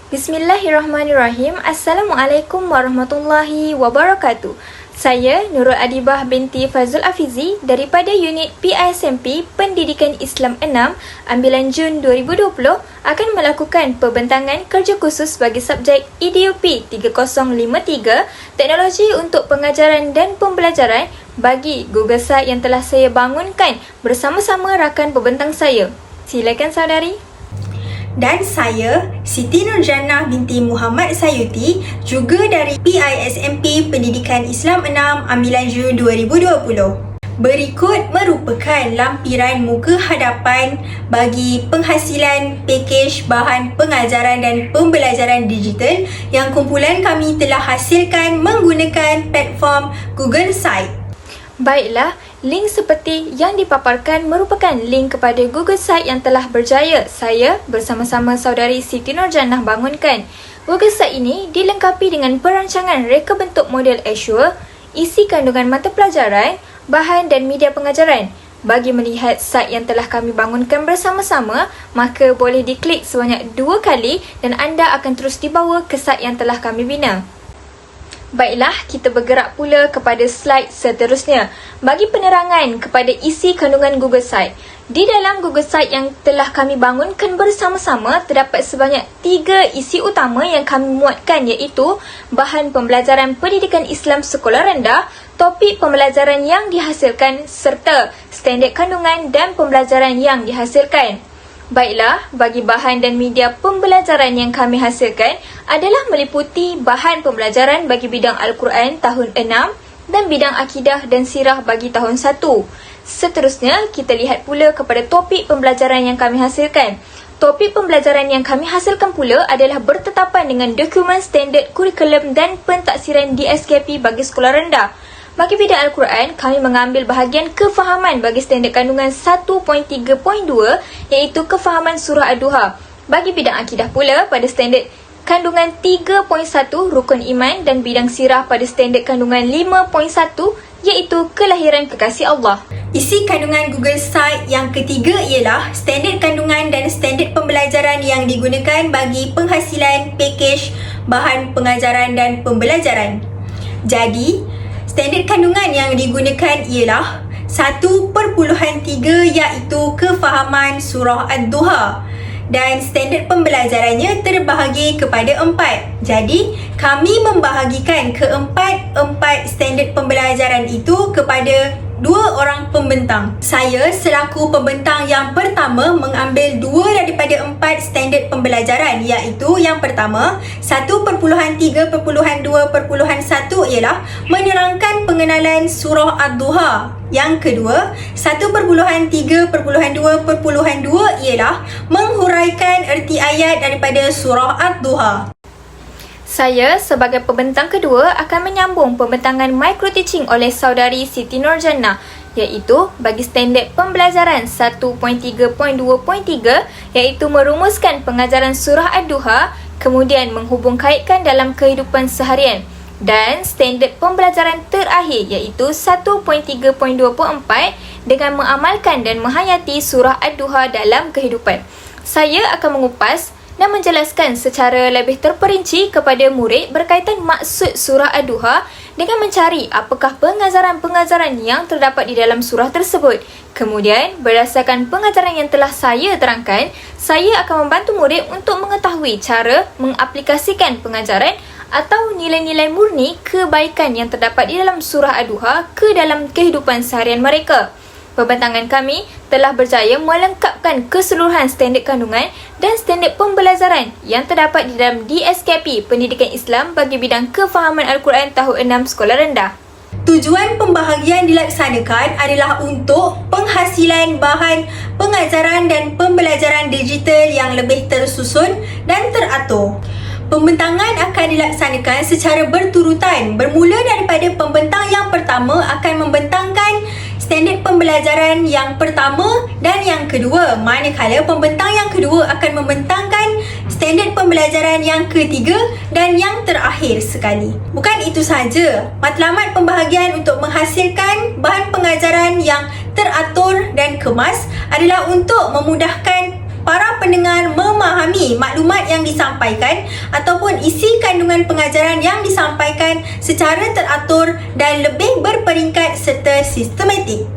Bismillahirrahmanirrahim. Assalamualaikum warahmatullahi wabarakatuh. Saya Nurul Adibah binti Fazul Afizi daripada unit PISMP Pendidikan Islam 6 ambilan Jun 2020 akan melakukan pembentangan kerja khusus bagi subjek IDUP 3053 Teknologi untuk Pengajaran dan Pembelajaran bagi Google Site yang telah saya bangunkan bersama-sama rakan pembentang saya. Silakan saudari. Dan saya, Siti Nurjannah binti Muhammad Sayuti, juga dari PISMP Pendidikan Islam 6 ambilan Jun 2020. Berikut merupakan lampiran muka hadapan bagi penghasilan pakej bahan pengajaran dan pembelajaran digital yang kumpulan kami telah hasilkan menggunakan platform Google Site. Baiklah, link seperti yang dipaparkan merupakan link kepada Google Site yang telah berjaya saya bersama-sama saudari Siti Nurjannah bangunkan. Google Site ini dilengkapi dengan perancangan reka bentuk model Azure, isi kandungan mata pelajaran, bahan dan media pengajaran. Bagi melihat site yang telah kami bangunkan bersama-sama, maka boleh diklik sebanyak 2 kali dan anda akan terus dibawa ke site yang telah kami bina. Baiklah, kita bergerak pula kepada slide seterusnya. Bagi penerangan kepada isi kandungan Google Site. Di dalam Google Site yang telah kami bangunkan bersama-sama, terdapat sebanyak 3 isi utama yang kami muatkan, iaitu bahan pembelajaran pendidikan Islam sekolah rendah, topik pembelajaran yang dihasilkan serta standard kandungan dan pembelajaran yang dihasilkan. Baiklah, bagi bahan dan media pembelajaran yang kami hasilkan adalah meliputi bahan pembelajaran bagi bidang Al-Quran tahun 6 dan bidang Akidah dan Sirah bagi tahun 1. Seterusnya, kita lihat pula kepada topik pembelajaran yang kami hasilkan. Topik pembelajaran yang kami hasilkan pula adalah bertetapan dengan dokumen standard kurikulum dan pentaksiran DSKP bagi sekolah rendah. Bagi bidang Al-Quran, kami mengambil bahagian kefahaman bagi standard kandungan 1.3.2 iaitu kefahaman surah Ad-Duha. Bagi bidang Akidah pula pada standard kandungan 3.1 rukun iman dan bidang sirah pada standard kandungan 5.1 iaitu kelahiran kekasih Allah. Isi kandungan Google Site yang ketiga ialah standard kandungan dan standard pembelajaran yang digunakan bagi penghasilan pakej bahan pengajaran dan pembelajaran. Jadi, standard kandungan yang digunakan ialah 1.3 iaitu kefahaman surah Ad-Duha dan standard pembelajarannya terbahagi kepada 4. Jadi, kami membahagikan keempat standard pembelajaran itu kepada 2 orang pembentang. Saya selaku pembentang yang pertama mengambil 2 daripada 4 standard pembelajaran, iaitu yang pertama 1.3.2.1 ialah menerangkan pengenalan surah Ad-Duha. Yang kedua, 1.3.2.2 ialah menghuraikan erti ayat daripada surah Ad-Duha. Saya sebagai pembentang kedua akan menyambung pembentangan micro teaching oleh saudari Siti Nurjannah, iaitu bagi standard pembelajaran 1.3.2.3 iaitu merumuskan pengajaran surah Ad-Duha kemudian menghubung kaitkan dalam kehidupan seharian, dan standard pembelajaran terakhir iaitu 1.3.2.4 dengan mengamalkan dan menghayati surah Ad-Duha dalam kehidupan. Saya akan mengupas dan menjelaskan secara lebih terperinci kepada murid berkaitan maksud surah Ad-Duha dengan mencari apakah pengajaran-pengajaran yang terdapat di dalam surah tersebut. Kemudian, berdasarkan pengajaran yang telah saya terangkan, saya akan membantu murid untuk mengetahui cara mengaplikasikan pengajaran atau nilai-nilai murni kebaikan yang terdapat di dalam surah Ad-Duha ke dalam kehidupan seharian mereka. Pembentangan kami telah berjaya melengkapkan keseluruhan standard kandungan dan standard pembelajaran yang terdapat di dalam DSKP Pendidikan Islam bagi bidang kefahaman Al-Quran tahun 6 sekolah rendah. Tujuan pembahagian dilaksanakan adalah untuk penghasilan bahan pengajaran dan pembelajaran digital yang lebih tersusun dan teratur. Pembentangan akan dilaksanakan secara berturutan, bermula daripada pembentang yang pertama akan membentangkan standard pembelajaran yang pertama dan yang kedua, manakala pembentang yang kedua akan membentangkan standard pembelajaran yang ketiga dan yang terakhir sekali. Bukan itu sahaja, matlamat pembahagian untuk menghasilkan bahan pengajaran yang teratur dan kemas adalah untuk memudahkan para pendengar memahami maklumat yang disampaikan ataupun isi kandungan pengajaran yang disampaikan secara teratur dan lebih berperingkat serta sistematik.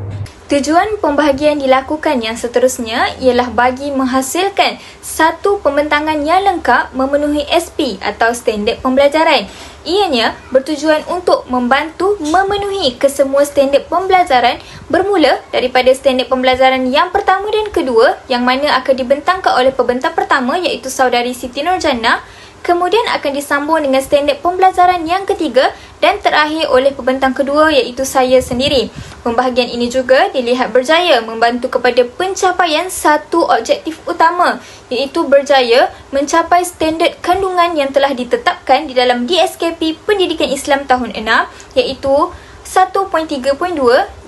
Tujuan pembahagian dilakukan yang seterusnya ialah bagi menghasilkan satu pembentangan yang lengkap memenuhi SP atau standard pembelajaran. Ianya bertujuan untuk membantu memenuhi kesemua standard pembelajaran bermula daripada standard pembelajaran yang pertama dan kedua yang mana akan dibentangkan oleh pembentang pertama iaitu Saudari Siti Nurjannah, kemudian akan disambung dengan standard pembelajaran yang ketiga dan terakhir oleh pembentang kedua iaitu saya sendiri. Pembahagian ini juga dilihat berjaya membantu kepada pencapaian satu objektif utama iaitu berjaya mencapai standard kandungan yang telah ditetapkan di dalam DSKP Pendidikan Islam tahun 6 iaitu 1.3.2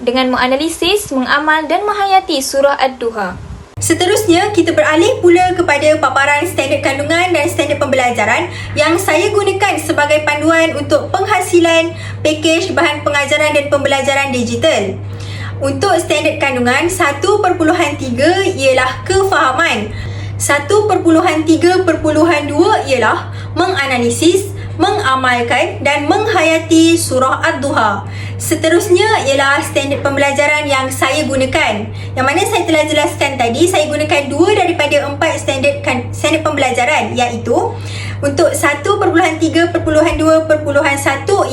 dengan menganalisis, mengamal dan menghayati surah Ad-Duha. Seterusnya, kita beralih pula kepada paparan standard kandungan dan standard pembelajaran yang saya gunakan sebagai panduan untuk penghasilan pakej bahan pengajaran dan pembelajaran digital. Untuk standard kandungan, 1.3 ialah kefahaman. 1.3.2 ialah menganalisis, mengamalkan dan menghayati surah Ad-Duha. Seterusnya ialah standard pembelajaran yang saya gunakan. Yang mana saya telah jelaskan tadi, saya gunakan 2 daripada 4 standard pembelajaran iaitu untuk 1.3.2.1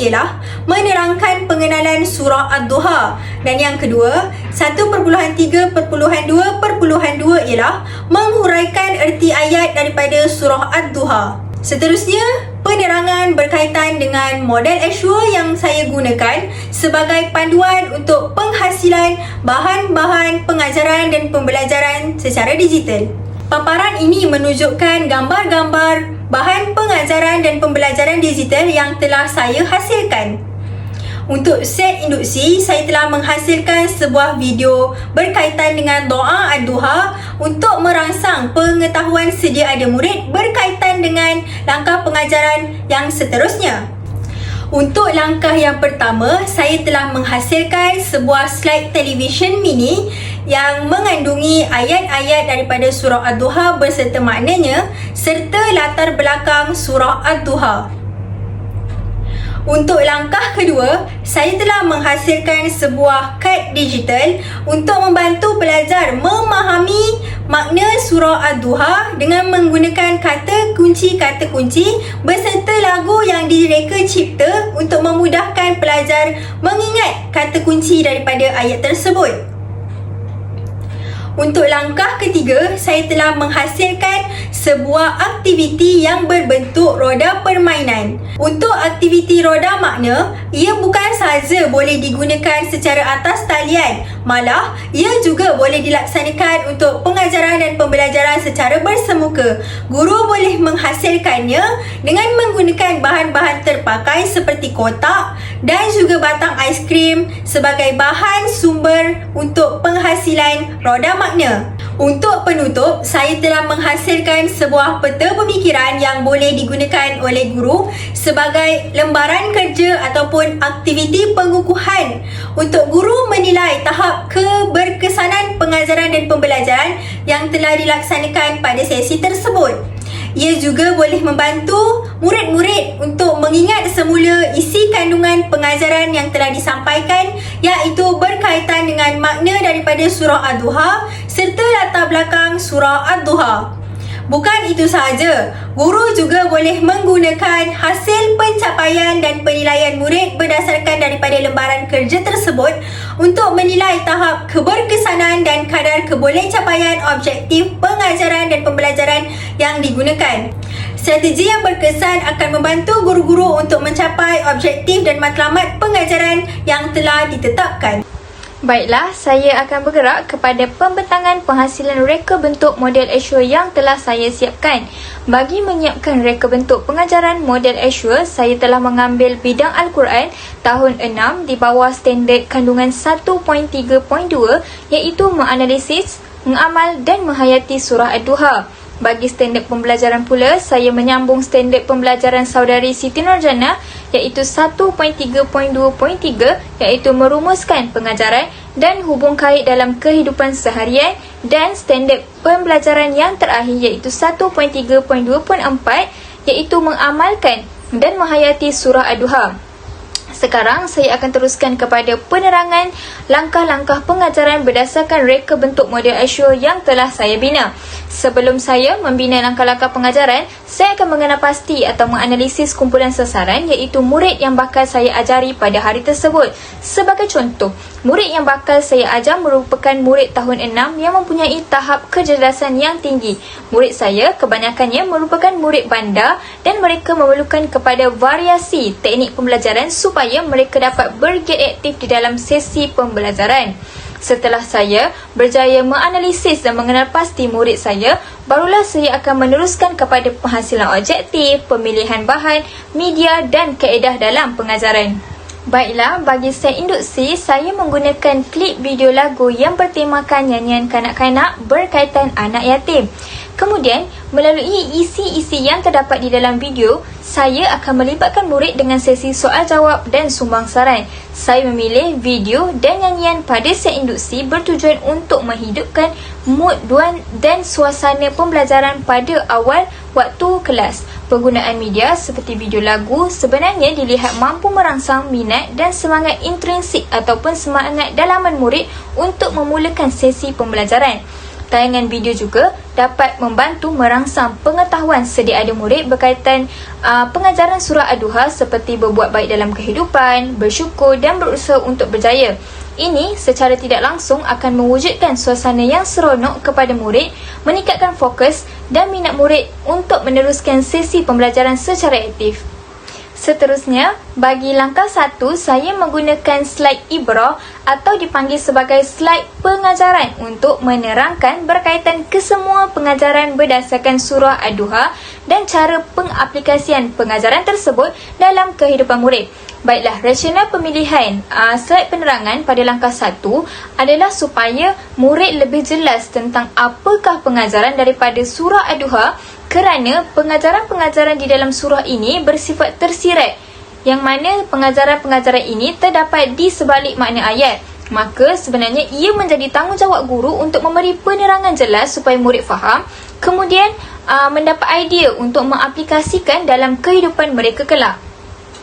ialah menerangkan pengenalan surah Ad-Duha dan yang kedua 1.3.2.2 ialah menghuraikan erti ayat daripada surah Ad-Duha. Seterusnya, penerangan berkaitan dengan model Ashwa yang saya gunakan sebagai panduan untuk penghasilan bahan-bahan pengajaran dan pembelajaran secara digital. Paparan ini menunjukkan gambar-gambar bahan pengajaran dan pembelajaran digital yang telah saya hasilkan. Untuk set induksi, saya telah menghasilkan sebuah video berkaitan dengan doa Ad-Duha untuk merangsang pengetahuan sedia ada murid berkaitan dengan langkah pengajaran yang seterusnya. Untuk langkah yang pertama, saya telah menghasilkan sebuah slide television mini yang mengandungi ayat-ayat daripada surah Ad-Duha berserta maknanya serta latar belakang surah Ad-Duha. Untuk langkah kedua, saya telah menghasilkan sebuah kad digital untuk membantu pelajar memahami makna surah Ad-Duha dengan menggunakan kata kunci beserta lagu yang direka cipta untuk memudahkan pelajar mengingat kata kunci daripada ayat tersebut. Untuk langkah ketiga, saya telah menghasilkan sebuah aktiviti yang berbentuk roda permainan. Untuk aktiviti roda makna, ia bukan sahaja boleh digunakan secara atas talian, malah ia juga boleh dilaksanakan untuk pengajaran dan pembelajaran secara bersemuka. Guru boleh menghasilkannya dengan menggunakan bahan-bahan terpakai seperti kotak dan juga batang aiskrim sebagai bahan sumber untuk penghasilan roda makna. Untuk penutup, saya telah menghasilkan sebuah peta pemikiran yang boleh digunakan oleh guru sebagai lembaran kerja ataupun aktiviti pengukuhan untuk guru menilai tahap keberkesanan pengajaran dan pembelajaran yang telah dilaksanakan pada sesi tersebut. Ia juga boleh membantu murid-murid untuk mengingat semula isi kandungan pengajaran yang telah disampaikan iaitu berkaitan dengan makna daripada surah Ad-Duha serta latar belakang surah Ad-Duha. Bukan itu sahaja, guru juga boleh menggunakan hasil pencapaian dan penilaian murid berdasarkan daripada lembaran kerja tersebut untuk menilai tahap keberkesanan dan kadar kebolehcapaian objektif pengajaran dan pembelajaran yang digunakan. Strategi yang berkesan akan membantu guru-guru untuk mencapai objektif dan matlamat pengajaran yang telah ditetapkan. Baiklah, saya akan bergerak kepada pembentangan penghasilan reka bentuk model Ashwa yang telah saya siapkan. Bagi menyiapkan reka bentuk pengajaran model Ashwa, saya telah mengambil bidang Al-Quran tahun 6 di bawah standard kandungan 1.3.2 iaitu menganalisis, mengamal dan menghayati surah Ad-Duha. Bagi standard pembelajaran pula, saya menyambung standard pembelajaran Saudari Siti Nurjannah iaitu 1.3.2.3 iaitu merumuskan pengajaran dan hubung kait dalam kehidupan seharian, dan standard pembelajaran yang terakhir iaitu 1.3.2.4 iaitu mengamalkan dan menghayati surah Ad-Duha. Sekarang saya akan teruskan kepada penerangan langkah-langkah pengajaran berdasarkan reka bentuk model Ashur yang telah saya bina. Sebelum saya membina langkah-langkah pengajaran, saya akan mengenal pasti atau menganalisis kumpulan sasaran iaitu murid yang bakal saya ajari pada hari tersebut. Sebagai contoh, murid yang bakal saya ajar merupakan murid tahun 6 yang mempunyai tahap kecerdasan yang tinggi. Murid saya kebanyakannya merupakan murid bandar dan mereka memerlukan kepada variasi teknik pembelajaran supaya mereka dapat bergiat aktif di dalam sesi pembelajaran. Setelah saya berjaya menganalisis dan mengenal pasti murid saya, barulah saya akan meneruskan kepada penghasilan objektif, pemilihan bahan, media dan kaedah dalam pengajaran. Baiklah, bagi set induksi, saya menggunakan klip video lagu yang bertemakan nyanyian kanak-kanak berkaitan anak yatim. Kemudian, melalui isi-isi yang terdapat di dalam video, saya akan melibatkan murid dengan sesi soal jawab dan sumbang saran. Saya memilih video dan nyanyian pada set induksi bertujuan untuk menghidupkan mood dan suasana pembelajaran pada awal waktu kelas. Penggunaan media seperti video lagu sebenarnya dilihat mampu merangsang minat dan semangat intrinsik ataupun semangat dalaman murid untuk memulakan sesi pembelajaran. Tayangan video juga dapat membantu merangsang pengetahuan sedia ada murid berkaitan pengajaran surah Ad-Duha seperti berbuat baik dalam kehidupan, bersyukur dan berusaha untuk berjaya. Ini secara tidak langsung akan mewujudkan suasana yang seronok kepada murid, meningkatkan fokus dan minat murid untuk meneruskan sesi pembelajaran secara aktif. Seterusnya, bagi langkah 1, saya menggunakan slide ibrah atau dipanggil sebagai slide pengajaran untuk menerangkan berkaitan kesemua pengajaran berdasarkan surah Ad-Duha dan cara pengaplikasian pengajaran tersebut dalam kehidupan murid. Baiklah, rasional pemilihan slide penerangan pada langkah 1 adalah supaya murid lebih jelas tentang apakah pengajaran daripada surah Ad-Duha, kerana pengajaran-pengajaran di dalam surah ini bersifat tersirat, yang mana pengajaran-pengajaran ini terdapat di sebalik makna ayat. Maka sebenarnya ia menjadi tanggungjawab guru untuk memberi penerangan jelas supaya murid faham, kemudian mendapat idea untuk mengaplikasikan dalam kehidupan mereka kelak.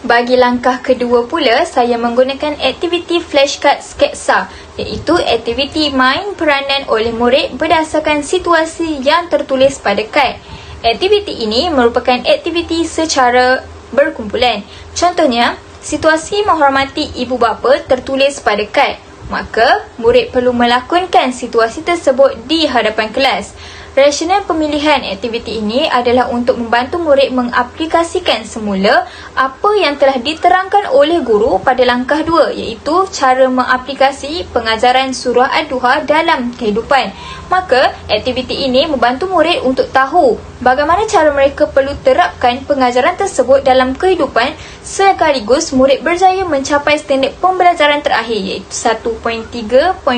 Bagi langkah kedua pula, saya menggunakan aktiviti flashcard sketsa, iaitu aktiviti main peranan oleh murid berdasarkan situasi yang tertulis pada kad. Aktiviti ini merupakan aktiviti secara berkumpulan. Contohnya, situasi menghormati ibu bapa tertulis pada kad. Maka, murid perlu melakonkan situasi tersebut di hadapan kelas. Rasional pemilihan aktiviti ini adalah untuk membantu murid mengaplikasikan semula apa yang telah diterangkan oleh guru pada langkah 2, iaitu cara mengaplikasi pengajaran surah Ad-Duha dalam kehidupan. Maka, aktiviti ini membantu murid untuk tahu bagaimana cara mereka perlu terapkan pengajaran tersebut dalam kehidupan, sekaligus murid berjaya mencapai standard pembelajaran terakhir iaitu 1.3.2.4,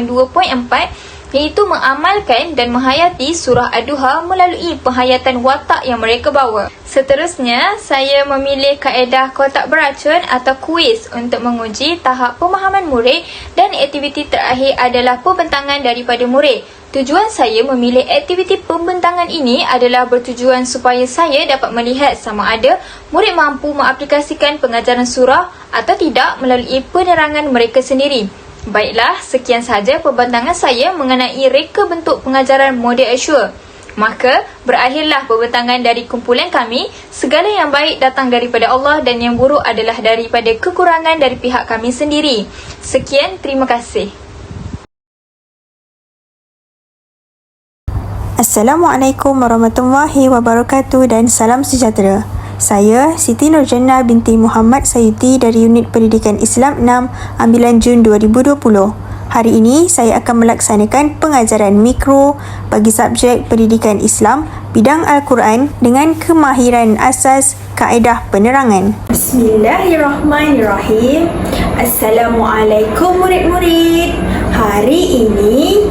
iaitu mengamalkan dan menghayati surah Ad-Duha melalui penghayatan watak yang mereka bawa. Seterusnya, saya memilih kaedah kotak beracun atau kuis untuk menguji tahap pemahaman murid, dan aktiviti terakhir adalah pembentangan daripada murid. Tujuan saya memilih aktiviti pembentangan ini adalah bertujuan supaya saya dapat melihat sama ada murid mampu mengaplikasikan pengajaran surah atau tidak melalui penerangan mereka sendiri. Baiklah, sekian sahaja pembentangan saya mengenai reka bentuk pengajaran model Ashur. Maka, berakhirlah pembentangan dari kumpulan kami. Segala yang baik datang daripada Allah dan yang buruk adalah daripada kekurangan dari pihak kami sendiri. Sekian, terima kasih. Assalamualaikum warahmatullahi wabarakatuh dan salam sejahtera. Saya Siti Nurjannah binti Muhammad Sayuti dari Unit Pendidikan Islam 6, ambilan Jun 2020. Hari ini saya akan melaksanakan pengajaran mikro bagi subjek Pendidikan Islam bidang Al-Quran dengan kemahiran asas kaedah penerangan. Bismillahirrahmanirrahim. Assalamualaikum murid-murid. Hari ini,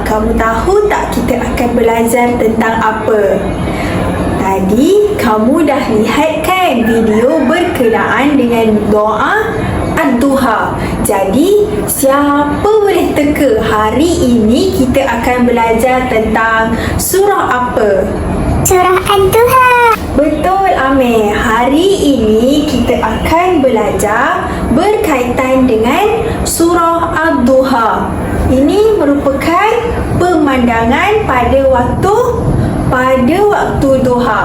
kamu tahu tak kita akan belajar tentang apa? Tadi kamu dah lihat kan video berkenaan dengan doa ad-duha. Jadi, siapa boleh teka hari ini kita akan belajar tentang surah apa? Surah Ad-Duha. Betul, Amir. Hari ini kita akan belajar berkaitan dengan surah Ad-Duha. Ini merupakan pemandangan pada waktu duha.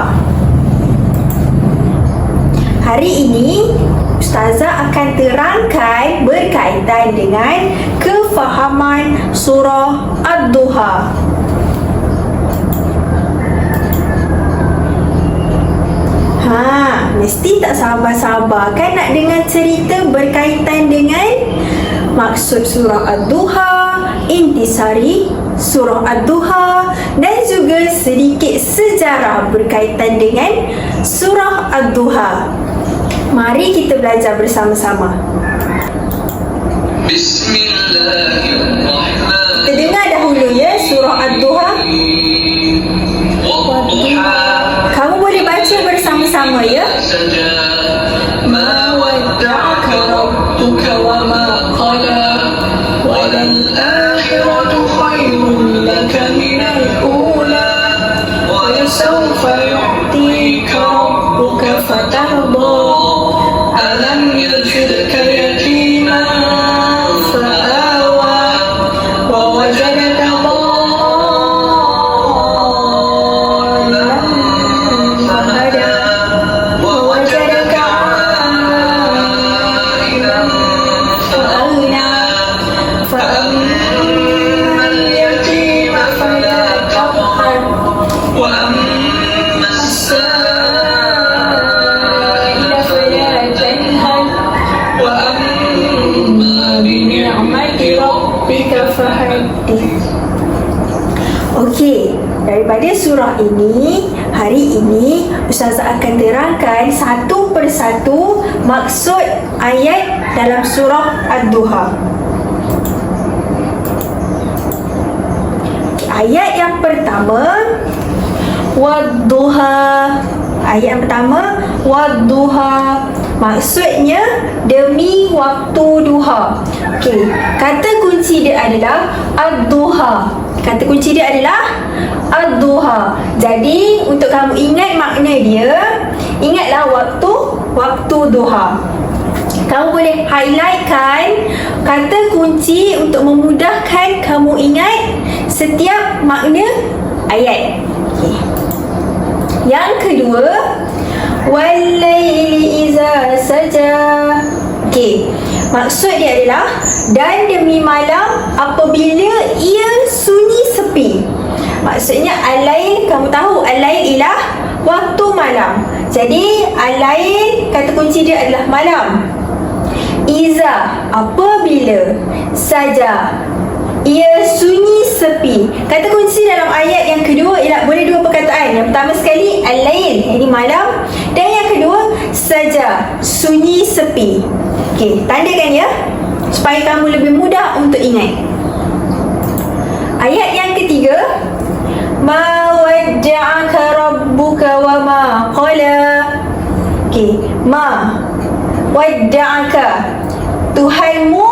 Hari ini Ustazah akan terangkan berkaitan dengan kefahaman surah Ad-Duha. Mesti tak sabar-sabar kan nak dengar cerita berkaitan dengan maksud surah Ad-Duha, intisari surah Ad-Duha dan juga sedikit sejarah berkaitan dengan surah Ad-Duha. Mari kita belajar bersama-sama. Bismillahirrahmanirrahim. Kita dengar dahulu ya surah Ad-Duha. Kamu boleh baca bersama-sama ya. Ma wadda'aka rabbuka wa ma qala walal akhiratu khairun laka minal ula wa sawfa yu'tika rabbuka fatarda alam yajidka yatiman fa'awa wa wajadaka Okey, daripada surah ini, hari ini Ustazah akan terangkan satu persatu maksud ayat dalam surah Ad-Duha. Ayat yang pertama, Wad-Duha. Ayat yang pertama, Wad-Duha. Maksudnya demi waktu duha. Okey, kata kunci dia adalah Ad-Duha. Kata kunci dia adalah Ad-Duha. Jadi untuk kamu ingat makna dia, ingatlah waktu duha. Kamu boleh highlightkan kata kunci untuk memudahkan kamu ingat setiap makna ayat. Okay. Yang kedua, Wal-laili iza saja. Okey, maksud dia adalah dan demi malam apabila ia sunyi sepi. Maksudnya al-lail, kamu tahu al-lail ialah waktu malam. Jadi al-lail kata kunci dia adalah malam. Iza, apabila saja ia sunyi sepi. Kata kunci dalam ayat yang kedua ialah boleh dua perkataan. Yang pertama sekali al-lail, ini malam, dan yang kedua saja, sunyi sepi. Okey, tandakan ya supaya kamu lebih mudah untuk ingat. Ayat yang ketiga, ma wadda'aka rabbuka wa ma qala. Okey, ma wadda'aka, Tuhanmu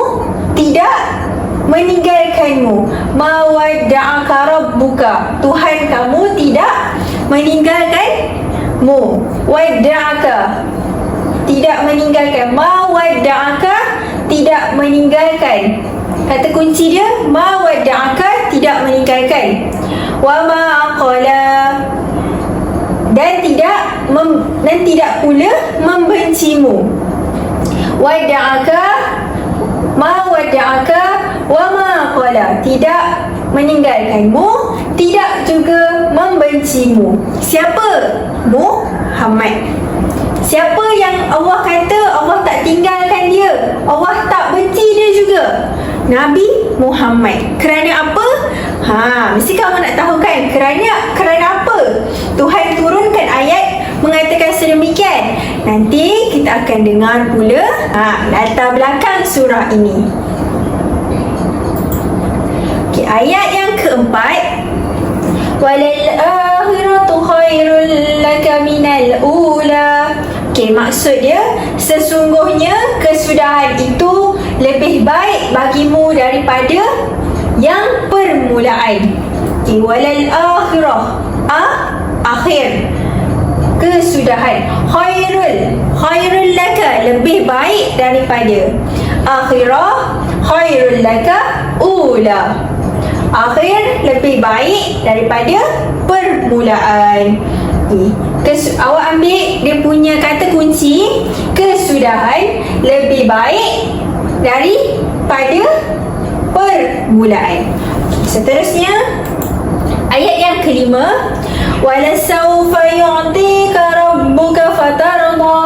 tidak meninggalkanmu. Ma wadda'aka rabbuka, Tuhan kamu tidak meninggalkanmu. Wadda'aka, tidak meninggalkan. Ma wadda'aka, tidak meninggalkan. Kata kunci dia ma wadda'aka, tidak meninggalkan. Wa ma qala, dan tidak pula membencimu. Wadda'aka, ma wadda'aka wa ma qala, tidak meninggalkanmu, tidak juga membencimu. Siapa? Muhammad. Siapa yang Allah kata Allah tak tinggalkan dia, Allah tak benci dia juga? Nabi Muhammad. Kerana apa? Mesti kamu nak tahu kan? Kerana apa Tuhan turunkan ayat mengatakan sedemikian? Nanti kita akan dengar pula latar belakang surah ini. Okay, ayat yang keempat, walal akhiratu khairul laka minal ula. Okey, maksud dia sesungguhnya kesudahan itu lebih baik bagimu daripada yang permulaan. Okey, walal akhirah. Akhir. Kesudahan. Khairul laka, lebih baik daripada. Akhirah khairul laka ula. Akhir lebih baik daripada permulaan. Awak ambil dia punya kata kunci, kesudahan lebih baik daripada permulaan. Seterusnya ayat yang kelima, walasawfa yu'tika rabbuka fatarda.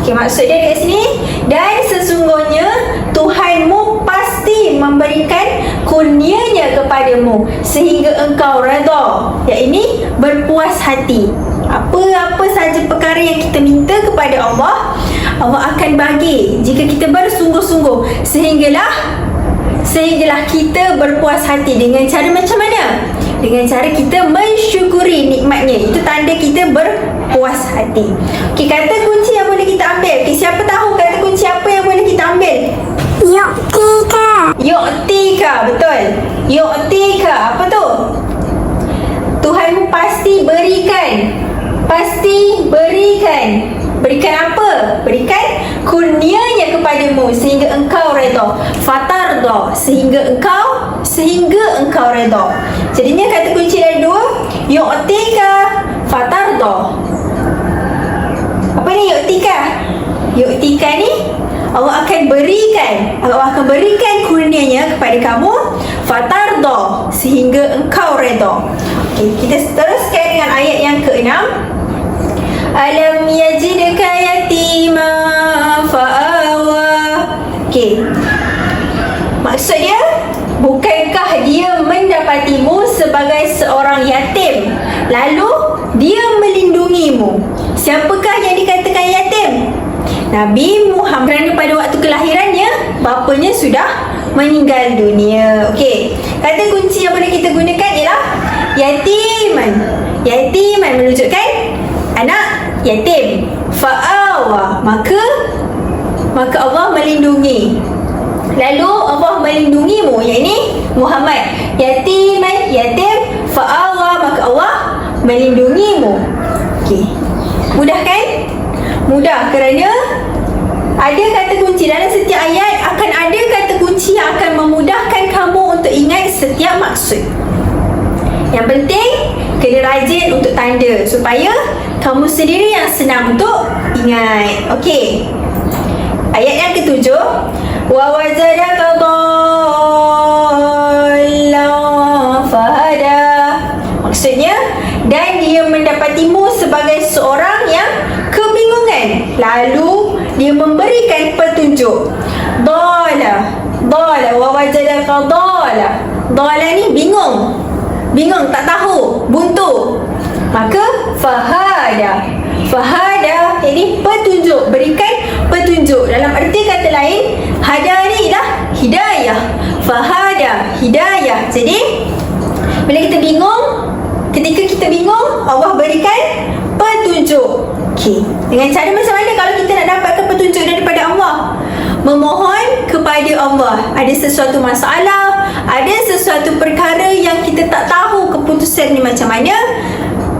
Okey, maksud dia kat sini, dan sesungguhnya Tuhanmu pasti memberikan kurnianya kepadamu sehingga engkau redha, iaitu berpuas hati. Apa-apa saja perkara yang kita minta kepada Allah, Allah akan bagi jika kita bersungguh-sungguh, sehinggalah kita berpuas hati. Dengan cara macam mana? Dengan cara kita mensyukuri nikmatnya. Itu tanda kita berpuas hati. Okey, kata kunci yang boleh kita ambil. Okey, siapa tahu kata kunci apa yang boleh kita ambil? Yu'tika, betul. Yu'tika, apa tu? Tuhanmu pasti berikan. Berikan apa? Berikan kurnianya kepadamu sehingga engkau redha. Fatarda, sehingga engkau redha. Jadinya kata kunci ada dua. Yu'tika, fatarda. Apa ni yu'tika? Yu'tika ni Allah akan berikan kurnianya kepada kamu, fatarda, sehingga engkau redha. Okey, kita teruskan dengan ayat yang ke-6. Alam yajidka yatima fa'awa. Okey, maksud dia, bukankah dia mendapatimu sebagai seorang yatim, lalu dia melindungimu? Siapakah yang dikatakan yatim? Nabi Muhammad. Kerana pada waktu kelahirannya bapanya sudah meninggal dunia. Okey, kata kunci yang boleh kita gunakan ialah yatiman. Yatiman menunjukkan anak yatim. Fa'awa, maka Allah melindungi. Lalu Allah melindungimu, iaitu Muhammad. Yatiman, yatim. Fa'awa, maka Allah melindungimu. Okey, mudah kan? Mudah, kerana ada kata kunci dalam setiap ayat. Akan ada kata kunci yang akan memudahkan kamu untuk ingat setiap maksud. Yang penting kena rajin untuk tanda supaya kamu sendiri yang senang untuk ingat. Okey, ayat yang ke-7, wa wajadaka dhallan fahada. Maksudnya, dan dia mendapatimu sebagai seorang yang kebingungan, lalu dia memberikan petunjuk. Dhala, wa wajadaka dhala. Dhala ni bingung, tak tahu, buntu. Maka fahada ini petunjuk, berikan petunjuk. Dalam arti kata lain, hada ni ialah hidayah. Fahada, hidayah. Jadi bila kita bingung, ketika kita bingung, Allah berikan petunjuk. Okey, dengan cara macam mana kalau kita nak dapatkan petunjuk daripada Allah? Memohon kepada Allah. Ada sesuatu masalah, ada sesuatu perkara yang kita tak tahu keputusan ni macam mana,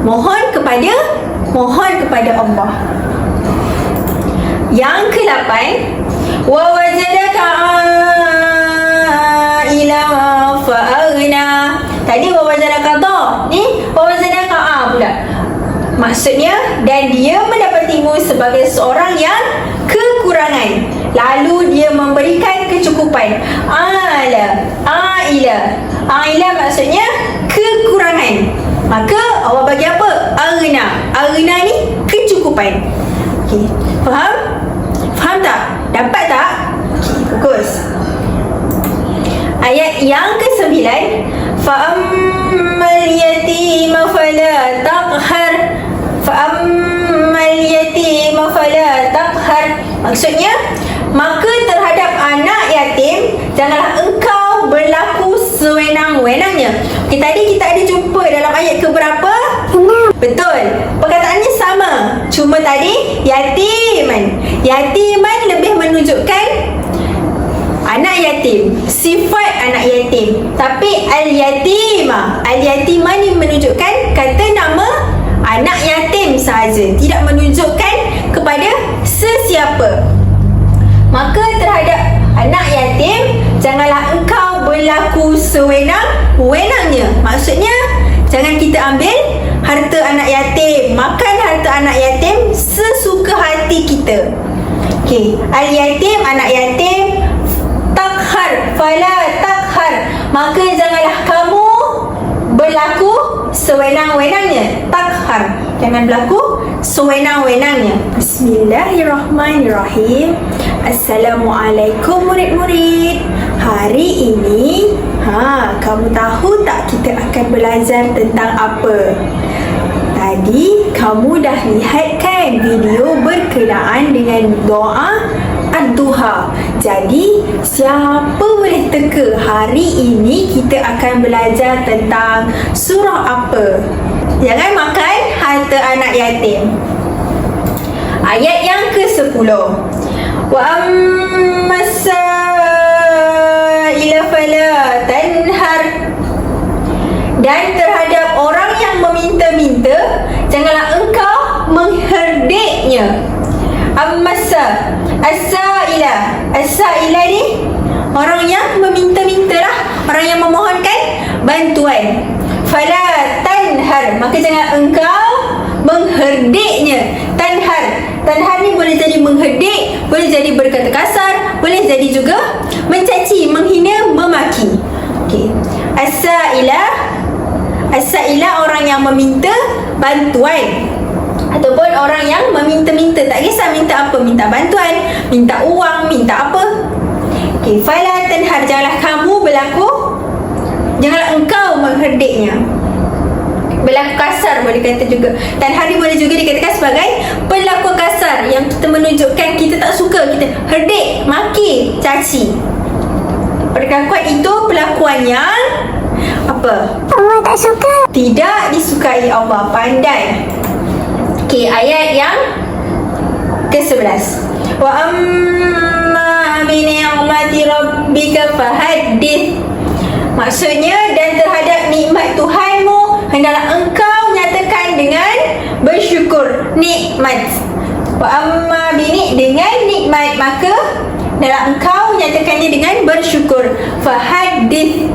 mohon kepada Allah. Yang ke-8, wa wajadaka ila fa'aghna. Tadi wa wajadaka dha, ni wa wajadaka pula. Maksudnya, dan dia mendapatimu sebagai seorang yang kekurangan, lalu dia memberikan kecukupan. Aila maksudnya kekurangan, maka Allah bagi apa? Aghna ni kecukupan. Okey, faham tak? Dapat tak? Okey, fokus. Ayat yang ke-9, fa'ammal yatima fala taqhar. Fa'ammal yatima fala taqhar. Maksudnya, maka terhadap anak yatim janganlah engkau berlaku sewenang-wenangnya. Okey, tadi kita ada jumpa dalam ayat ke berapa? Betul. Perkataannya sama. Cuma tadi yatiman. Yatiman lebih menunjukkan anak yatim. Sifat anak yatim. Tapi al-yatimah. Al-yatimah ni menunjukkan kata nama anak yatim sahaja. Tidak menunjukkan kepada sesiapa. Maka terhadap anak yatim, janganlah engkau berlaku sewenang-wenangnya. Maksudnya, jangan kita ambil harta anak yatim, makan harta anak yatim sesuka hati kita. Okey, al-yatim, anak yatim, takhar, fala takhar. Maka janganlah kamu berlaku sewenang-wenangnya. Takhar, jangan berlaku sewenang-wenangnya. Bismillahirrahmanirrahim. Assalamualaikum murid-murid. Hari ini kamu tahu tak kita akan belajar tentang apa? Tadi kamu dah lihat kan video berkenaan dengan doa ad-duha. Jadi siapa boleh teka hari ini kita akan belajar tentang surah apa? Jangan makan harta anak yatim. Ayat yang ke-10. Wa ammas-sa'ila fala tanhar. Dan terhadap orang yang meminta-minta, janganlah engkau mengherdiknya. Ammasa, as-sa'ila. As-sa'ila ni orang yang meminta-minta lah, orang yang memohonkan bantuan. Fala tanhar, maka jangan engkau mengherdiknya. Tanhar ni boleh jadi mengherdik, boleh jadi berkata kasar, boleh jadi juga mencaci, menghina, memaki. Okey. As-sa'ila orang yang meminta bantuan ataupun orang yang meminta-minta, tak kisah minta apa, minta bantuan, minta uang, minta apa. Okey, fala tanhar, janganlah kamu janganlah engkau mengherdiknya. Berlaku kasar boleh kata juga. Tanhar ni boleh juga dikatakan sebagai perlakuan kasar yang kita menunjukkan kita tak suka, kita herdik, maki, caci. Perlakuan itu perlakuan yang apa? Allah tak suka. Tidak disukai Allah. Pandai. Okey, ayat yang ke-11. Wa amma bi ni'mati rabbika fahaddith. Maksudnya, dan terhadap nikmat Tuhanmu, hendaklah engkau nyatakan dengan bersyukur. Nikmat. Wa amma bini, dengan nikmat, maka hendaklah engkau nyatakannya dengan bersyukur. Fahaddith.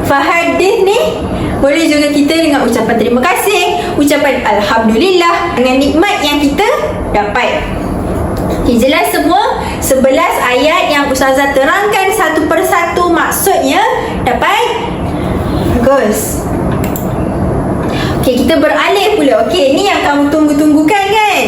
Fahaddith ni boleh juga kita dengan ucapan terima kasih, ucapan alhamdulillah dengan nikmat yang kita dapat. Okay, jelas semua 11 ayat yang Ustazah terangkan satu persatu maksudnya dapat? Bagus. Okay, kita beralih pula. Okay, ni yang kamu tunggu-tunggukan kan?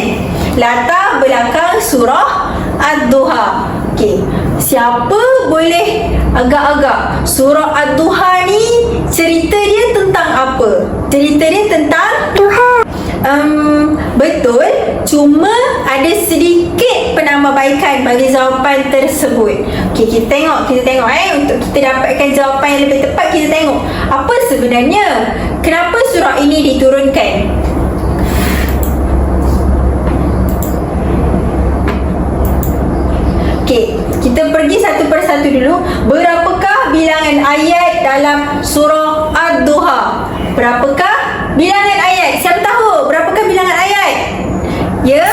Latar belakang surah ad-duha. Okay, siapa boleh agak-agak surah ad-duha ni cerita dia tentang apa? Cerita dia tentang Duha. Betul, cuma ada sedikit penambahbaikan bagi jawapan tersebut. Okey, kita tengok untuk kita dapatkan jawapan yang lebih tepat, kita tengok apa sebenarnya, kenapa surah ini diturunkan. Okey, kita pergi satu persatu dulu. Berapakah bilangan ayat dalam surah ad-duha? Berapakah bilangan ayat? Siapa tahu berapakah bilangan ayat? Ya?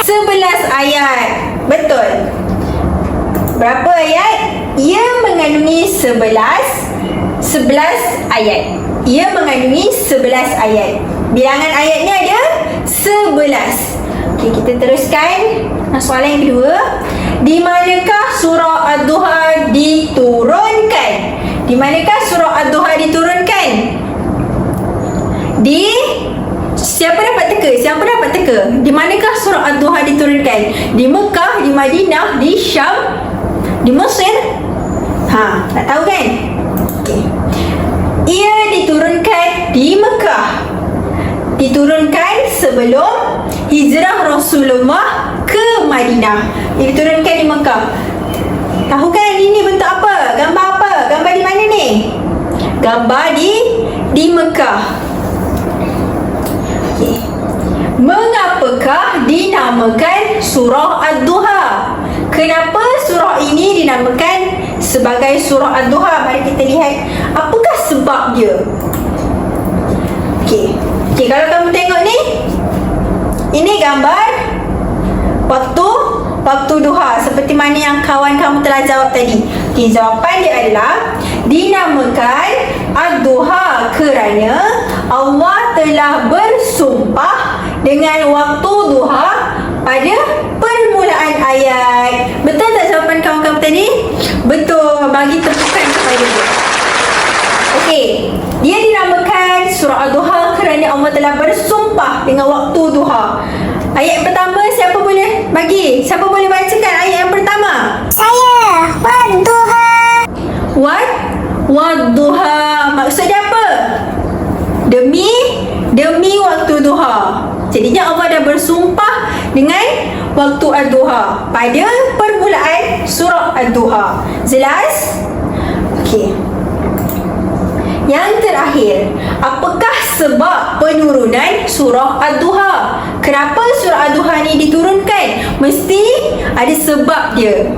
11 ayat. Betul. Berapa ayat? Ia mengandungi 11 ayat. Ia mengandungi 11 ayat. Bilangan ayatnya ada 11. Okey, kita teruskan. Soalan yang kedua. Di manakah surah ad-duha diturunkan? Di manakah surah ad-duha diturunkan? Siapa dapat teka? Siapa dapat teka? Di manakah surah ad-duha diturunkan? Di Mekah, di Madinah, di Syam, di Mesir? Tak tahu kan? Okey. Ia diturunkan di Mekah. Diturunkan sebelum hijrah Rasulullah ke Madinah. Ia diturunkan di Mekah. Tahu kan ini bentuk apa? Gambar apa? Gambar di mana ni? Gambar di Mekah. Mengapakah dinamakan surah Ad-Duha? Kenapa surah ini dinamakan sebagai surah Ad-Duha? Mari kita lihat apakah sebab dia. Okey, kalau kamu tengok ni, ini gambar waktu duha, seperti mana yang kawan kamu telah jawab tadi. Okey, jawapan dia adalah dinamakan Ad-Duha kerana Allah telah bersumpah dengan waktu duha pada permulaan ayat. Betul tak jawapan kawan-kawan tadi? Betul. Bagi tepukan kepada dia. Okey, dia dinamakan surah Ad-Duha kerana Allah telah bersumpah dengan waktu duha. Ayat pertama siapa boleh bagi? Siapa boleh bacakan ayat yang pertama? Saya, Wadduha. Wadduha. Maksudnya apa? Demi waktu duha. Jadinya Allah dah bersumpah dengan waktu Ad-Duha pada permulaan surah Ad-Duha. Jelas? Okey. Yang terakhir, apakah sebab penurunan surah Ad-Duha? Kenapa surah Ad-Duha ni diturunkan? Mesti ada sebab dia.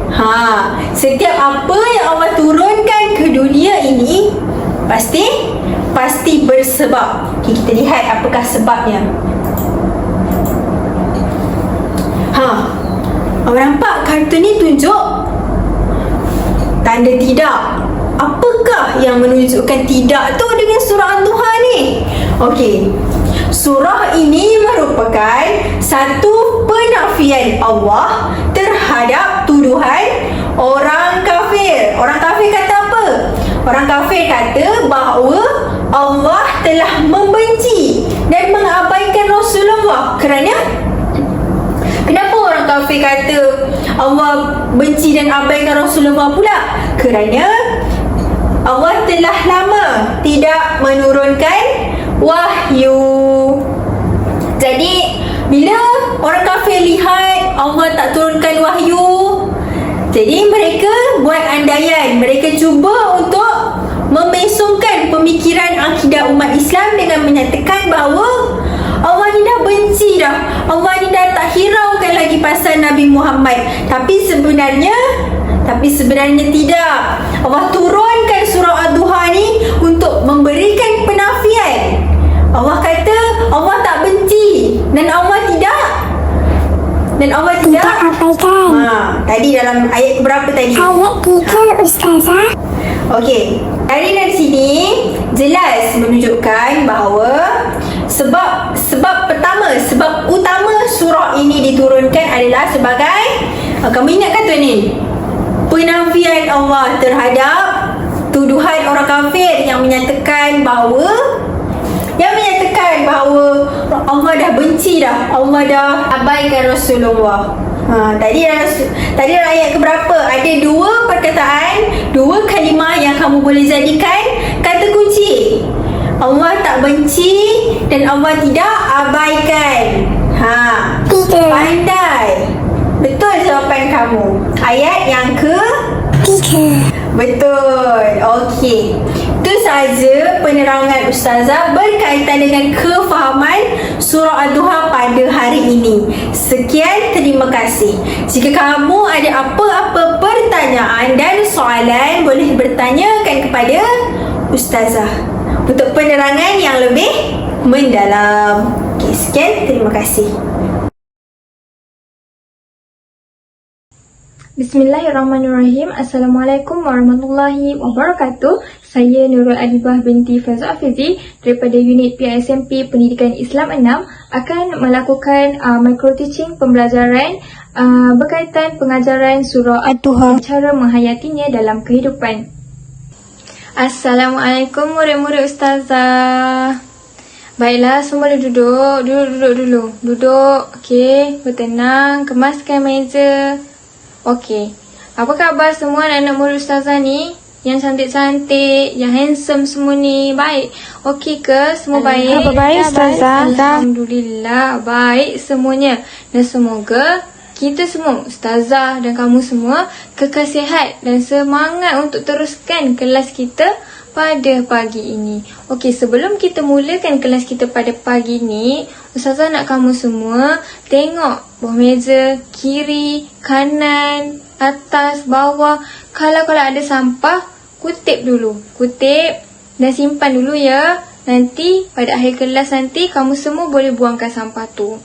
Setiap apa yang Allah turunkan ke dunia ini pasti bersebab. Okay, kita lihat apakah sebabnya. Awak nampak kartun ni tunjuk tanda tidak. Apakah yang menunjukkan tidak tu dengan surah Ad-Duha ni? Okey. Surah ini merupakan satu penafian Allah terhadap tuduhan orang kafir. Orang kafir kata apa? Orang kafir kata bahawa Allah telah membenci dan mengabaikan Rasulullah. Kenapa orang kafir kata Allah benci dan abaikan Rasulullah pula? Kerana Allah telah lama tidak menurunkan wahyu. Jadi bila orang kafir lihat Allah tak turunkan wahyu, jadi mereka buat andaian. Mereka cuba untuk memesongkan pemikiran akidah umat Islam dengan menyatakan bahawa Allah ni dah benci dah. Allah ni dah tak hiraukan lagi pasal Nabi Muhammad. Tapi sebenarnya tidak. Allah turunkan surah Ad-Duha ni untuk memberikan penafian. Allah kata Allah tak benci dan Allah tidak abaikan. Tadi dalam ayat berapa tadi? Ayat 3, Ustazah. Okey, dari sini jelas menunjukkan bahawa sebab utama surah ini diturunkan adalah sebagai kamu ingat kata ni? Penafian Allah terhadap tuduhan orang kafir yang menyatakan bahawa Allah dah benci dah. Allah dah abaikan Rasulullah. Tadi dalam ayat keberapa? Ada dua perkataan, dua kalimah yang kamu boleh jadikan kata kunci. Allah tak benci dan Allah tidak abaikan. Pandai. Betul jawapan kamu. Ayat yang ke-3. Betul. Okey. Itu sahaja penerangan Ustazah berkaitan dengan kefahaman surah Ad-Duha pada hari ini. Sekian, terima kasih. Jika kamu ada apa-apa pertanyaan dan soalan, boleh bertanyakan kepada Ustazah untuk penerangan yang lebih mendalam. Okey, sekian, terima kasih. Bismillahirrahmanirrahim. Assalamualaikum warahmatullahi wabarakatuh. Saya Nurul Adibah binti Faizul Afizi daripada unit PISMP Pendidikan Islam 6 akan melakukan micro-teaching pembelajaran berkaitan pengajaran surah Ad-Duha, cara menghayatinya dalam kehidupan. Assalamualaikum murid-murid Ustazah. Baiklah, semua duduk dulu. Duduk, okey, bertenang, kemaskan meja. Okey, apa khabar semua anak-anak murid Ustazah ni? Yang cantik-cantik, yang handsome semua ni, baik? Okey ke? Semua baik? Baik, Ustazah. Alhamdulillah, baik semuanya. Dan semoga kita semua, Ustazah dan kamu semua, kekal sihat dan semangat untuk teruskan kelas kita pada pagi ini. Okey, sebelum kita mulakan kelas kita pada pagi ni, Ustazah nak kamu semua tengok bawah meja, kiri, kanan, atas, bawah. Kalau ada sampah, kutip dulu. Kutip dan simpan dulu ya. Nanti pada akhir kelas nanti kamu semua boleh buangkan sampah tu.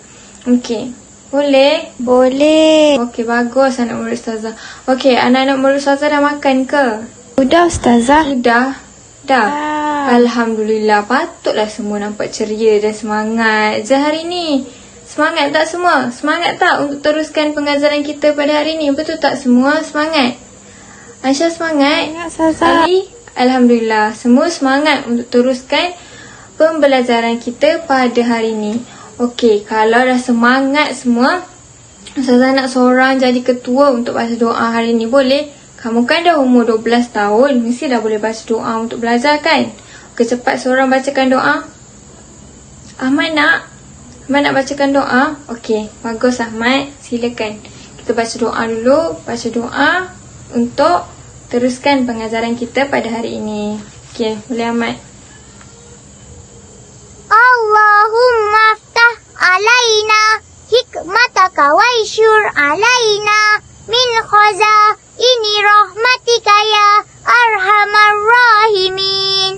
Okey. Boleh? Boleh. Okey, bagus anak murid Ustazah. Okey, anak-anak murid Ustazah dah makan ke? Sudah Ustazah. Dah. Alhamdulillah, patutlah semua nampak ceria dan semangat je hari ni. Semangat tak semua? Semangat tak untuk teruskan pengajaran kita pada hari ni? Betul tak semua? Semangat? Aisyah semangat? Ustazah. Ali? Alhamdulillah, semua semangat untuk teruskan pembelajaran kita pada hari ni. Okey, kalau dah semangat semua, Ustazah nak seorang jadi ketua untuk baca doa hari ni, boleh? Kamu kan dah umur 12 tahun, mesti dah boleh baca doa untuk belajar kan? Okey, cepat seorang bacakan doa. Ahmad nak? Ahmad nak bacakan doa? Okey, bagus Ahmad. Silakan. Kita baca doa dulu. Baca doa untuk teruskan pengajaran kita pada hari ini. Okey, boleh Ahmad. Allahumma aftah alaina hikmataka wa isyur alaina min khazaini rahmatika ya arhamar rahimin.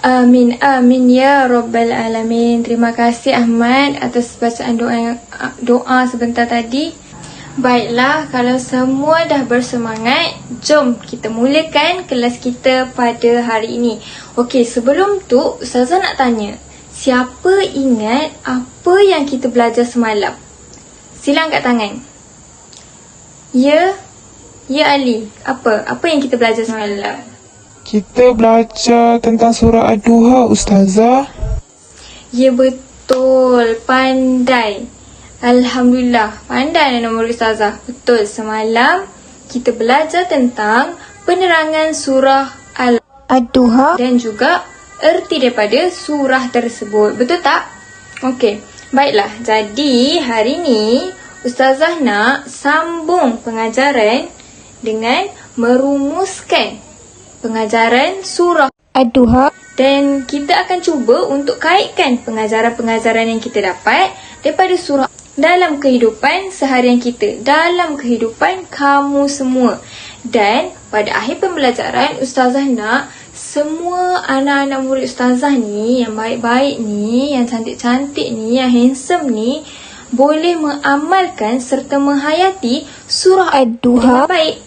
Amin, amin ya Rabbal Alamin. Terima kasih Ahmad atas bacaan doa sebentar tadi. Baiklah, kalau semua dah bersemangat, jom kita mulakan kelas kita pada hari ini. Okey, sebelum tu Ustazah nak tanya, siapa ingat apa yang kita belajar semalam? Sila angkat tangan. Ya Ali, apa yang kita belajar semalam? Kita belajar tentang surah Ad-Duha, Ustazah. Ya betul, pandai. Alhamdulillah, pandai anak murid Ustazah. Betul, semalam kita belajar tentang penerangan surah Ad-Duha. dan juga erti daripada surah tersebut. Betul tak? Okey, baiklah. Jadi hari ni Ustazah nak sambung pengajaran dengan merumuskan pengajaran surah Ad-Duha. dan kita akan cuba untuk kaitkan pengajaran-pengajaran yang kita dapat daripada surah dalam kehidupan seharian kita, dalam kehidupan kamu semua. Dan pada akhir pembelajaran, Ustazah nak semua anak-anak murid Ustazah ni, yang baik-baik ni, yang cantik-cantik ni, yang handsome ni, boleh mengamalkan serta menghayati surah Ad-Duha. dengan baik.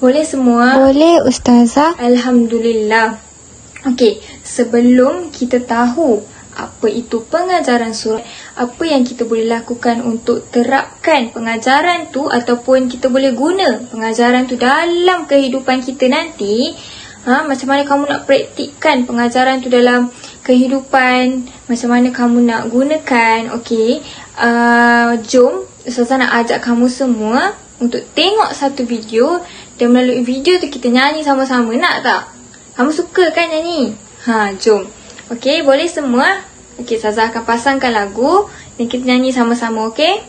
Boleh semua? Boleh Ustazah. Alhamdulillah. Okey, sebelum kita tahu apa itu pengajaran surah, apa yang kita boleh lakukan untuk terapkan pengajaran tu ataupun kita boleh guna pengajaran tu dalam kehidupan kita nanti, macam mana kamu nak praktikkan pengajaran tu dalam kehidupan, macam mana kamu nak gunakan. Okey, jom Ustazah nak ajak kamu semua untuk tengok satu video dan melalui video tu kita nyanyi sama-sama. Nak tak? Kamu suka kan nyanyi? Jom. Okey, boleh semua? Okey, Ustazah akan pasangkan lagu dan kita nyanyi sama-sama, okey?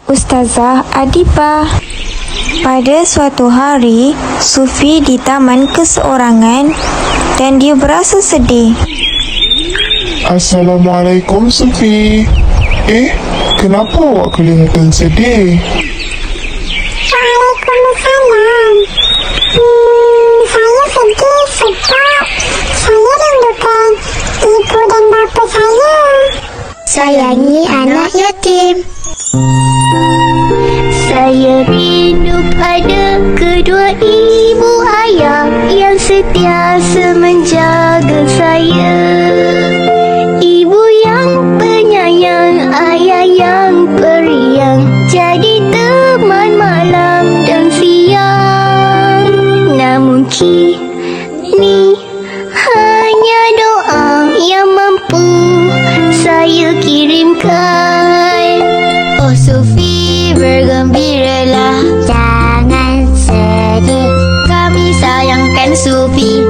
Ustazah Adipa. Pada suatu hari, Sufi di taman keseorangan dan dia berasa sedih. Assalamualaikum, Sufi. Kenapa awak kelihatan sedih? Waalaikumsalam. Saya sedih sebab saya rindukan ibu dan bapa saya. Sayangi anak yatim. Saya rindu pada kedua ibu ayah yang sentiasa menjaga saya. Ibu yang penyayang, ayah yang periang, jadi teman malam dan siang. Namun kini hanya doa yang mampu saya kirimkan. Oh Sufi, bergembiralah, jangan sedih. Kami sayangkan Sufi.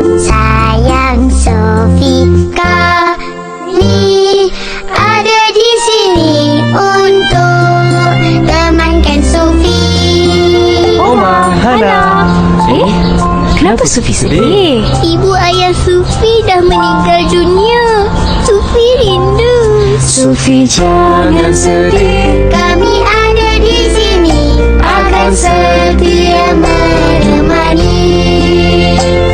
Sufi sedih? Ibu ayah Sufi dah meninggal dunia. Sufi rindu. Sufi jangan sedih, Kami ada di sini akan setia menemani.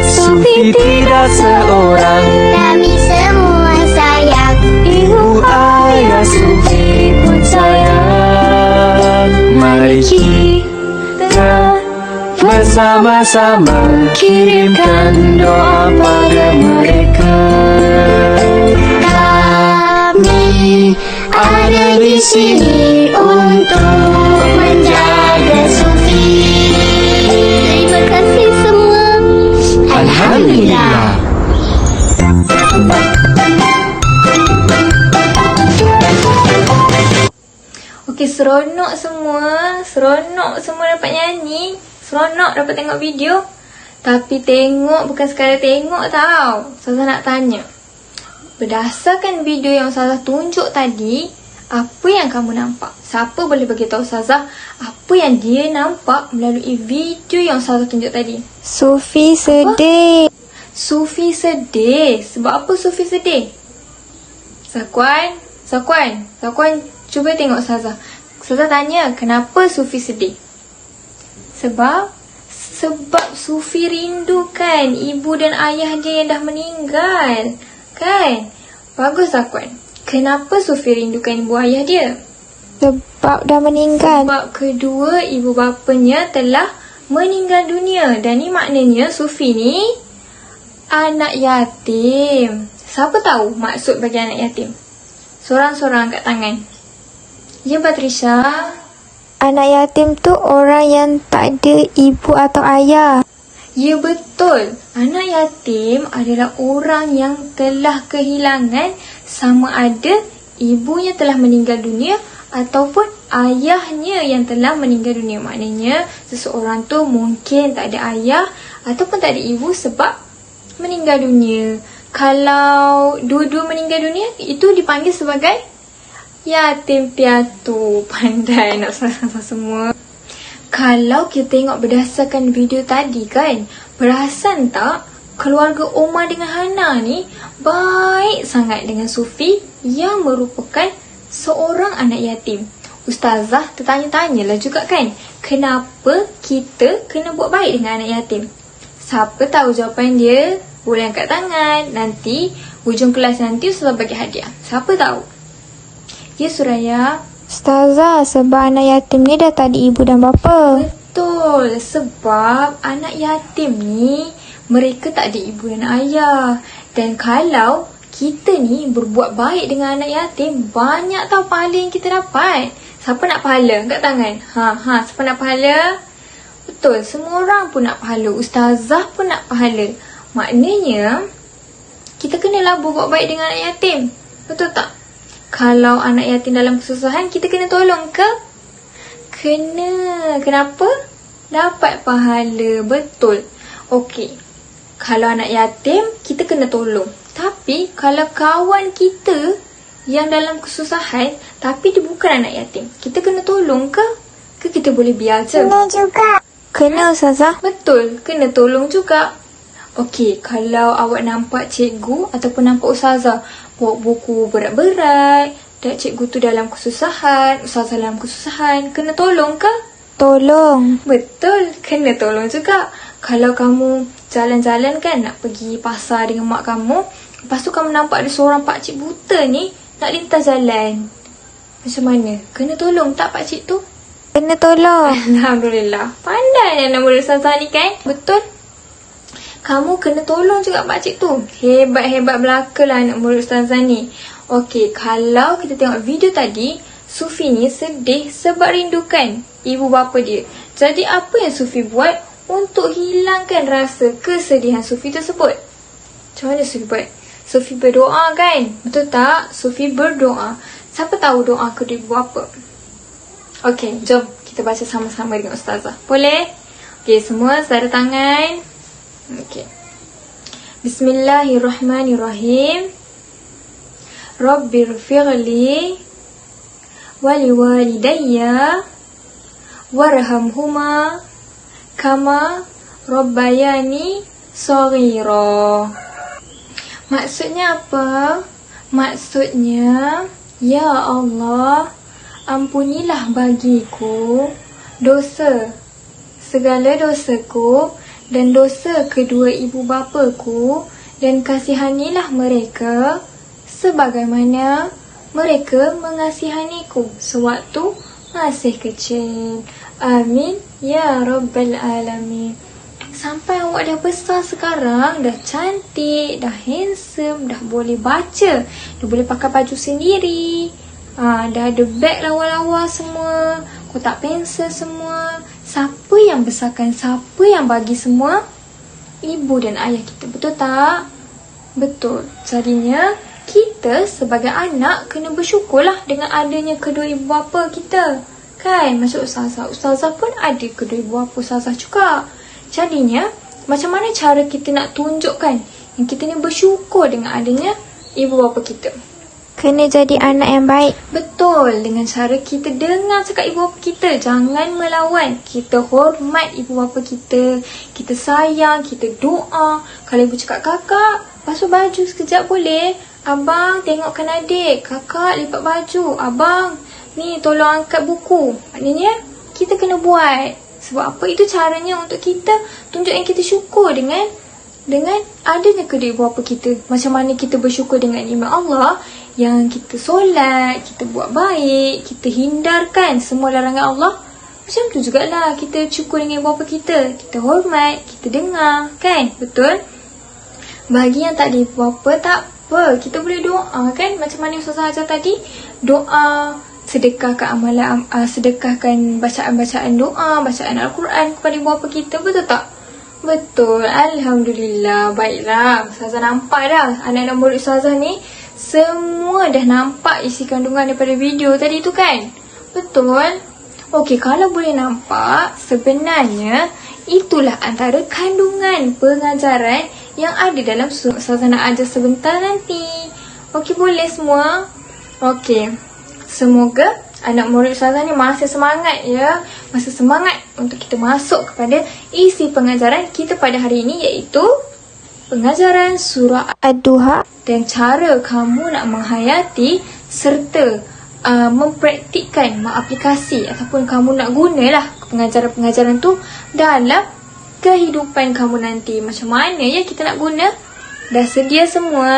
Sufi tidak seorang, Kami semua sayang. ibu ayah Sufi pun sayang. Mari kita bersama-sama kirimkan doa pada mereka. Kami ada di sini untuk menjaga Sufi. Terima kasih semua. Alhamdulillah. Okey, seronok semua. Seronok semua dapat nyanyi. Seronok dapat tengok video. Tapi tengok bukan sekadar tengok tau. Ustazah nak tanya. Berdasarkan video yang Ustazah tunjuk tadi, apa yang kamu nampak? Siapa boleh bagi tahu Ustazah apa yang dia nampak melalui video yang Ustazah tunjuk tadi? Sufi sedih. Sufi sedih. Sebab apa Sufi sedih? Zakwan, cuba tengok Ustazah. Ustazah tanya, kenapa Sufi sedih? Sebab Sufi rindu kan ibu dan ayah dia yang dah meninggal. Kan? Bagus Zakwan. Kenapa Sufi rindukan ibu ayah dia? Sebab dah meninggal. Sebab kedua ibu bapanya telah meninggal dunia. Dan ni maknanya Sufi ni anak yatim. Siapa tahu maksud bagi anak yatim? Sorang-sorang angkat tangan. Ya, Patrisha. Anak yatim tu orang yang tak ada ibu atau ayah. Ya, betul. Anak yatim adalah orang yang telah kehilangan sama ada ibunya telah meninggal dunia ataupun ayahnya yang telah meninggal dunia. Maknanya seseorang tu mungkin tak ada ayah ataupun tak ada ibu sebab meninggal dunia. Kalau dua-dua meninggal dunia, itu dipanggil sebagai yatim piatu. Pandai nak sama-sama semua. Kalau kita tengok berdasarkan video tadi kan, perasan tak keluarga Omar dengan Hana ni baik sangat dengan Sufi yang merupakan seorang anak yatim. Ustazah tertanya-tanyalah juga kan, kenapa kita kena buat baik dengan anak yatim? Siapa tahu jawapan dia? Boleh angkat tangan. Nanti hujung kelas nanti Ustazah bagi hadiah. Siapa tahu? Ya, Suraya. Ustazah, sebab anak yatim ni dah tak ada ibu dan bapa. Betul. Sebab anak yatim ni mereka tak ada ibu dan ayah. Dan kalau kita ni berbuat baik dengan anak yatim, banyak tau pahala yang kita dapat. Siapa nak pahala? Angkat tangan. Siapa nak pahala? Betul. Semua orang pun nak pahala. Ustazah pun nak pahala. Maknanya kita kenalah berbuat baik dengan anak yatim. Betul tak? Kalau anak yatim dalam kesusahan, kita kena tolong ke? Kena. Kenapa? Dapat pahala. Betul. Okey. Kalau anak yatim, kita kena tolong. Tapi, kalau kawan kita yang dalam kesusahan, tapi dia bukan anak yatim, kita kena tolong ke? Ke kita boleh biar je? Kena juga. Kena, Ustazah. Betul. Kena tolong juga. Okey, kalau awak nampak cikgu ataupun nampak Ustazah bawa buku berat-berat dan cikgu tu dalam kesusahan, Ustazah dalam kesusahan, kena tolong ke? Tolong. Betul, kena tolong juga. Kalau kamu jalan-jalan kan, nak pergi pasar dengan mak kamu, lepas tu kamu nampak ada seorang pakcik buta ni nak lintas jalan. Macam mana? Kena tolong tak pakcik tu? Kena tolong. Alhamdulillah. Pandai anak murid Ustazah ni kan? Betul. Kamu kena tolong juga pakcik tu. Hebat-hebat belakalah anak murid Ustazah ni. Okey, kalau kita tengok video tadi, Sufi ni sedih sebab rindukan ibu bapa dia. Jadi apa yang Sufi buat untuk hilangkan rasa kesedihan Sufi tersebut? Macam mana Sufi buat? Sufi berdoa kan? Betul tak? Sufi berdoa. Siapa tahu doa kedua ibu bapa? Okey, jom kita baca sama-sama dengan Ustazah. Boleh? Okey, semua sedara tangan. Okey. Bismillahirrahmanirrahim. Rabbighfirli waliwalidayya warhamhuma kama rabbayani saghira. Maksudnya apa? Maksudnya, ya Allah, ampunilah bagiku segala dosaku dan dosa kedua ibu bapaku, dan kasihanilah mereka sebagaimana mereka mengasihaniku sewaktu masih kecil. Amin ya Rabbal Alamin. Sampai awak dah besar sekarang, dah cantik, dah handsome, dah boleh baca, dah boleh pakai baju sendiri, dah ada beg lawa-lawa semua, kotak pensel semua. Siapa yang besarkan, siapa yang bagi semua? Ibu dan ayah kita, betul tak? Betul. Jadinya kita sebagai anak kena bersyukurlah dengan adanya kedua ibu bapa kita. Kan? Macam ustazah pun ada kedua ibu bapa ustazah juga. Jadinya, macam mana cara kita nak tunjukkan yang kita ni bersyukur dengan adanya ibu bapa kita? Kena jadi anak yang baik. Betul, dengan cara kita dengar cakap ibu bapa kita. Jangan melawan. Kita hormat ibu bapa kita. Kita sayang, kita doa. Kalau ibu cakap kakak, basuh baju sekejap boleh? Abang, tengokkan adik. Kakak, lipat baju. Abang, ni tolong angkat buku. Maknanya, kita kena buat. Sebab apa? Itu caranya untuk kita tunjuk yang kita syukur dengan adanya kedua ibu bapa kita. Macam mana kita bersyukur dengan nikmat Allah yang kita solat, kita buat baik, kita hindarkan semua larangan Allah. Macam tu jugalah kita syukur dengan ibu bapa kita. Kita hormat, kita dengar, kan? Betul? Bagi yang tak ada ibu bapa, tak apa. Kita boleh doa, kan? Macam mana Ustazah ajar tadi? Doa, sedekahkan amalan, sedekahkan bacaan-bacaan doa, bacaan Al-Quran kepada ibu bapa kita. Betul tak? Betul. Alhamdulillah. Baiklah. Ustazah nampak dah. Anak-anak murid Ustazah ni semua dah nampak isi kandungan daripada video tadi tu, kan? Betul. Okey, kalau boleh nampak, sebenarnya itulah antara kandungan pengajaran yang ada dalam surah. Ustazah nak ajar sebentar nanti. Okey, boleh semua? Okey. Semoga anak murid Ustazah ni masih semangat ya. Masih semangat untuk kita masuk kepada isi pengajaran kita pada hari ini, iaitu pengajaran surah Ad-Duha. Dan cara kamu nak menghayati serta mempraktikkan, mengaplikasi ataupun kamu nak gunalah pengajaran-pengajaran tu dalam kehidupan kamu nanti. Macam mana ya kita nak guna? Dah sedia semua?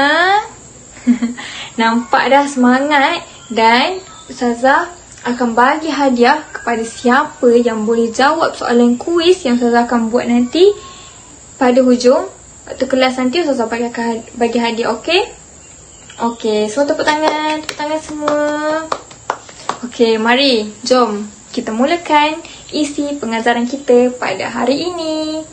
Nampak dah semangat? Dan Ustazah akan bagi hadiah kepada siapa yang boleh jawab soalan kuis yang Ustazah akan buat nanti pada hujung waktu kelas nanti. Ustazah bagi hadiah, okey? Okey, semua tepuk tangan semua. Okey, mari, jom kita mulakan isi pengajaran kita pada hari ini.